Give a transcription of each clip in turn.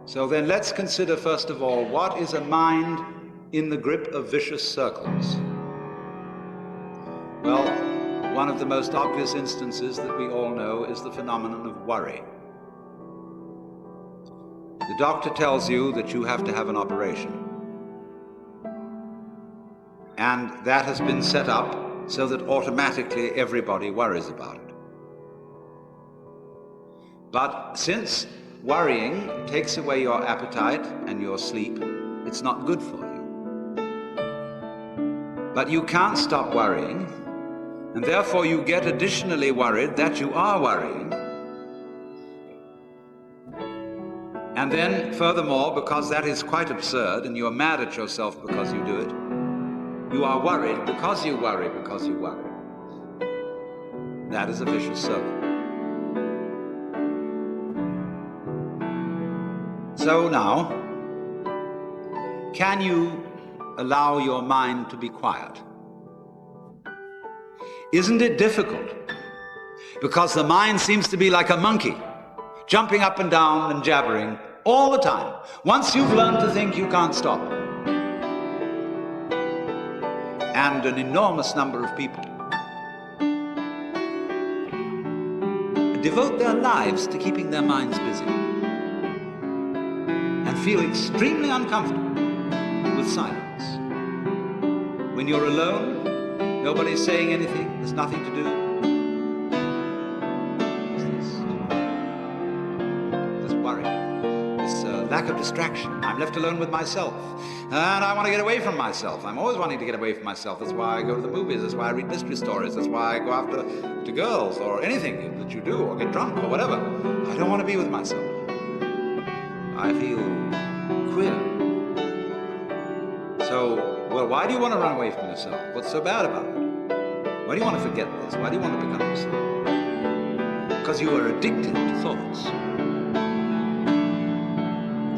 So then let's consider first of all, what is a mind in the grip of vicious circles? Well, one of the most obvious instances that we all know is the phenomenon of worry. The doctor tells you that you have to have an operation. And that has been set up so that automatically everybody worries about it. But since worrying takes away your appetite and your sleep, it's not good for you. But you can't stop worrying, and therefore you get additionally worried that you are worrying. And then, furthermore, because that is quite absurd, and you are mad at yourself because you do it, you are worried because you worry because you worry. That is a vicious circle. So now, can you allow your mind to be quiet? Isn't it difficult? Because the mind seems to be like a monkey, jumping up and down and jabbering all the time. Once you've learned to think, you can't stop. And an enormous number of people devote their lives to keeping their minds busy and feel extremely uncomfortable with silence. When you're alone, nobody's saying anything, there's nothing to do. This worry, this lack of distraction. I'm left alone with myself, and I want to get away from myself. I'm always wanting to get away from myself. That's why I go to the movies, that's why I read mystery stories, that's why I go after to girls or anything that you do, or get drunk or whatever. I don't want to be with myself. I feel queer. So, well, why do you want to run away from yourself? What's so bad about it? Why do you want to forget this? Why do you want to become yourself? Because you are addicted to thoughts.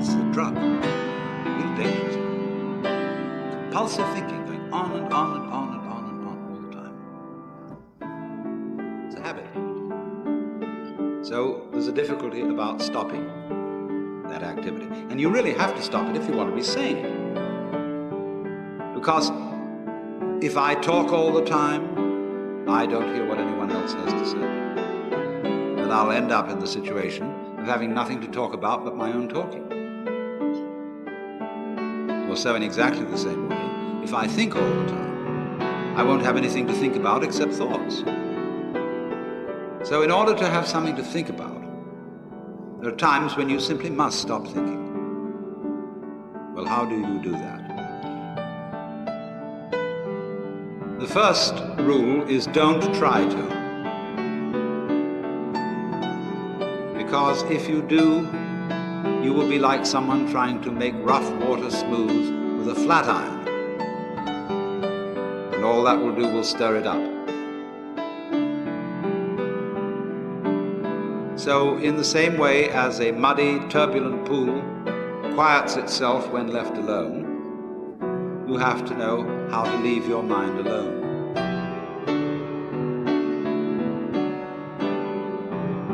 It's a drug, real dangerous. Compulsive thinking, going on and on and on and on and on all the time. It's a habit. So there's a difficulty about stopping that activity. And you really have to stop it if you want to be sane. Because if I talk all the time, I don't hear what anyone else has to say. And I'll end up in the situation of having nothing to talk about but my own talking. Or so in exactly the same way, if I think all the time, I won't have anything to think about except thoughts. So in order to have something to think about, there are times when you simply must stop thinking. Well, how do you do that? The first rule is don't try to. Because if you do, you will be like someone trying to make rough water smooth with a flat iron. And all that will do will stir it up. So in the same way as a muddy, turbulent pool quiets itself when left alone, you have to know how to leave your mind alone.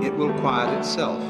It will quiet itself.